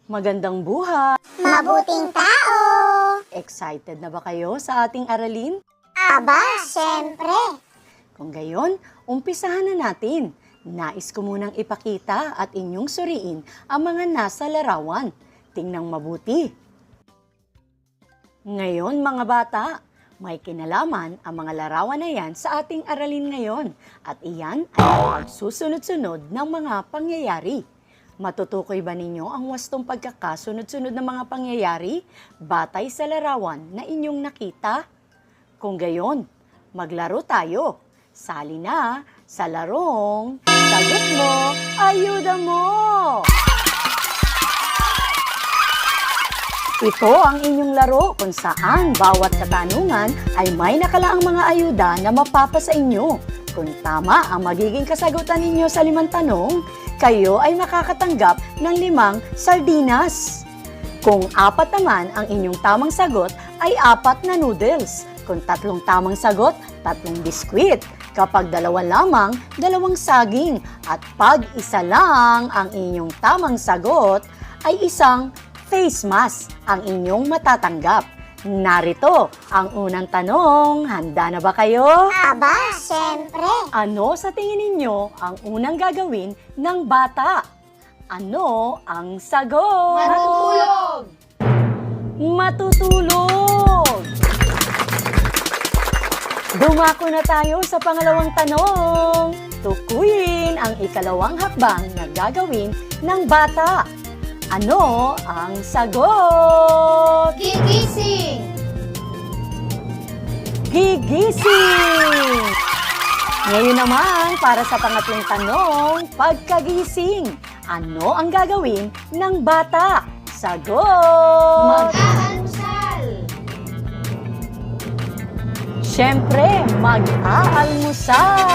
Magandang buhay! Mabuting tao! Excited na ba kayo sa ating aralin? Aba, syempre! Kung gayon, umpisahan na natin. Nais ko munang ipakita at inyong suriin ang mga nasa larawan. Tingnan mabuti. Ngayon mga bata, may kinalaman ang mga larawan na yan sa ating aralin ngayon. At iyan ay ang pagsusunod-sunod ng mga pangyayari. Matutukoy ba ninyo ang wastong pagkakasunod-sunod ng mga pangyayari batay sa larawan na inyong nakita? Kung gayon, maglaro tayo. Sali na sa larong Sagot Mo, Ayuda Mo! Ito ang inyong laro kung saan bawat katanungan ay may nakalaang mga ayuda na mapapa sa inyo. Kung tama ang magiging kasagutan ninyo sa 5 tanong, kayo ay makakatanggap ng 5 sardinas. Kung 4 naman ang inyong tamang sagot, ay 4 na noodles. Kung 3 tamang sagot, 3 biskwit. Kapag 2 lamang, 2 saging. At pag 1 lang ang inyong tamang sagot, ay 1 face mask ang inyong matatanggap. Narito ang unang tanong. Handa na ba kayo? Aba, syempre! Ano sa tingin ninyo ang unang gagawin ng bata? Ano ang sagot? Matutulog! Matutulog! Dumako na tayo sa pangalawang tanong. Tukuyin ang ikalawang hakbang na gagawin ng bata. Ano ang sagot? Gigising! Gigising! Ngayon naman, para sa pangatlong tanong, pagkagising. Ano ang gagawin ng bata? Sagot! Mag-aalmusal! Siyempre, mag-aalmusal!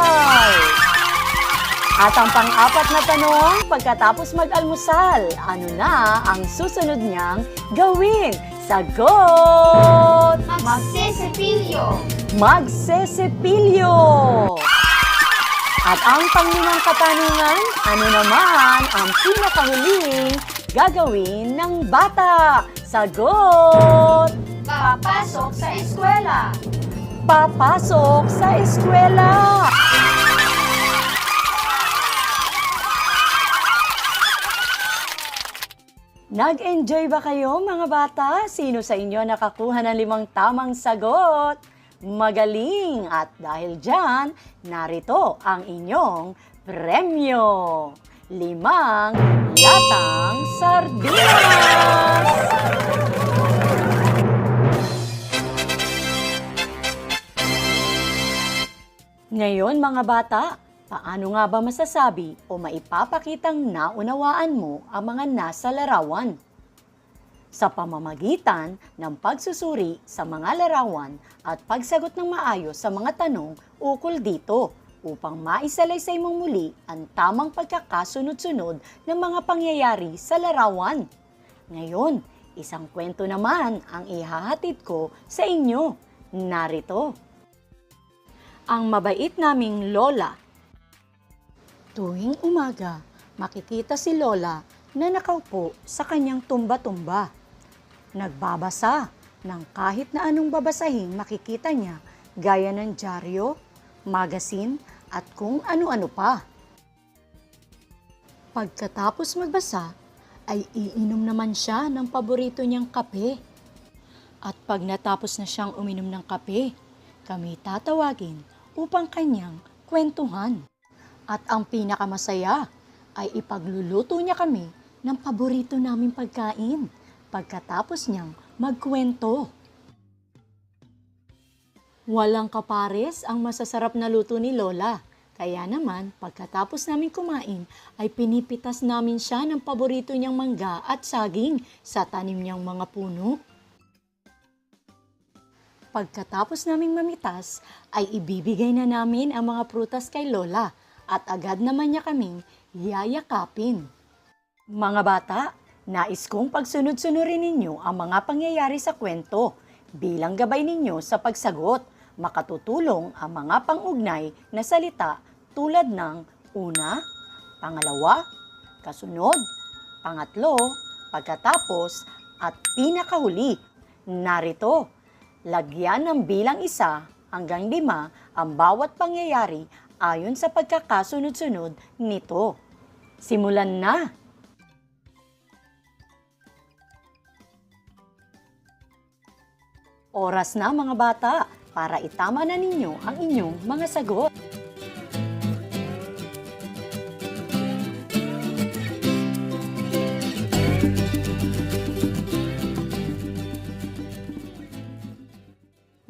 At ang pang-4 na tanong, pagkatapos mag-almusal, ano na ang susunod niyang gawin? Sagot! Magsisipilyo! Magsesepilyo! At ang pang-5 katanungan, ano naman ang pinakahuling gagawin ng bata? Sagot! Papasok sa eskwela! Papasok sa eskwela! Nag-enjoy ba kayo mga bata? Sino sa inyo nakakuha ng 5 tamang sagot? Magaling! At dahil dyan, narito ang inyong premyo. 5 latang sardinas! Ngayon mga bata, paano nga ba masasabi o maipapakitang naunawaan mo ang mga nasa larawan? Sa pamamagitan ng pagsusuri sa mga larawan at pagsagot ng maayos sa mga tanong ukol dito upang maisalaysay mong muli ang tamang pagkakasunod-sunod ng mga pangyayari sa larawan. Ngayon, isang kwento naman ang ihahatid ko sa inyo. Narito. Ang mabait naming lola. Tuwing umaga, makikita si Lola na nakaupo sa kanyang tumba-tumba. Nagbabasa ng kahit na anong babasahin makikita niya gaya ng dyaryo, magasin at kung ano-ano pa. Pagkatapos magbasa, ay iinom naman siya ng paborito niyang kape. At pag natapos na siyang uminom ng kape, kami tatawagin upang kanyang kwentuhan. At ang pinakamasaya ay ipagluluto niya kami ng paborito naming pagkain pagkatapos niyang magkwento. Walang kapares ang masasarap na luto ni Lola. Kaya naman, pagkatapos namin kumain, ay pinipitas namin siya ng paborito niyang mangga at saging sa tanim niyang mga puno. Pagkatapos naming mamitas, ay ibibigay na namin ang mga prutas kay Lola at agad naman niya kaming yayakapin. Mga bata, nais kong pagsunod-sunurin ninyo ang mga pangyayari sa kwento bilang gabay ninyo sa pagsagot. Makatutulong ang mga pang-ugnay na salita tulad ng una, pangalawa, kasunod, pangatlo, Pagkatapos at pinakahuli, narito, lagyan ng bilang 1 hanggang 5 ang bawat pangyayari ayon sa pagkakasunod-sunod nito. Simulan na! Oras na mga bata para itama na ninyo ang inyong mga sagot.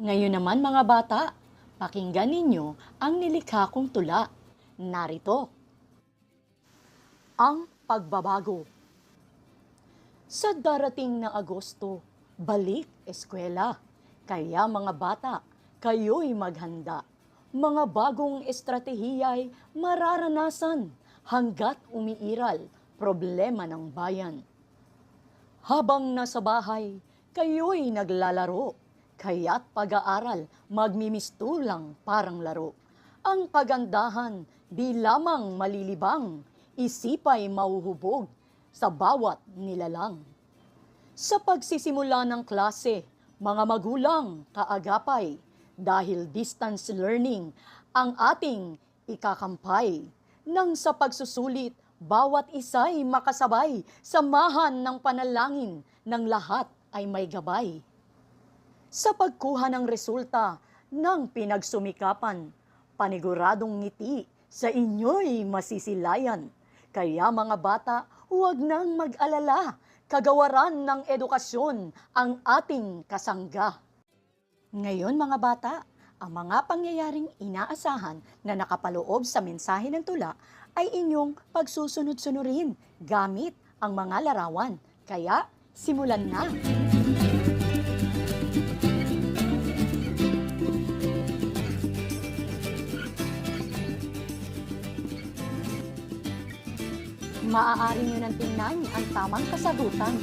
Ngayon naman mga bata, pakinggan ninyo ang nilikha kong tula. Narito. Ang pagbabago. Sa darating na Agosto, balik eskwela. Kaya mga bata, kayo'y maghanda. Mga bagong estratehiya'y mararanasan hanggat umiiral problema ng bayan. Habang nasa bahay, kayo'y naglalaro. Kaya't pag-aaral, magmimistulang parang laro. Ang kagandahan, di lamang malilibang, isipay mauhubog sa bawat nilalang. Sa pagsisimula ng klase, mga magulang kaagapay, dahil distance learning ang ating ikakampay. Nang sa pagsusulit, bawat isa'y makasabay, samahan ng panalangin ng lahat ay may gabay. Sa pagkuha ng resulta ng pinagsumikapan, paniguradong ngiti sa inyo'y masisilayan. Kaya mga bata, huwag nang mag-alala, kagawaran ng edukasyon ang ating kasangga. Ngayon mga bata, ang mga pangyayaring inaasahan na nakapaloob sa mensahe ng tula ay inyong pagsusunod-sunurin gamit ang mga larawan. Kaya, simulan na! Maaari nyo nang tingnan ang tamang kasagutan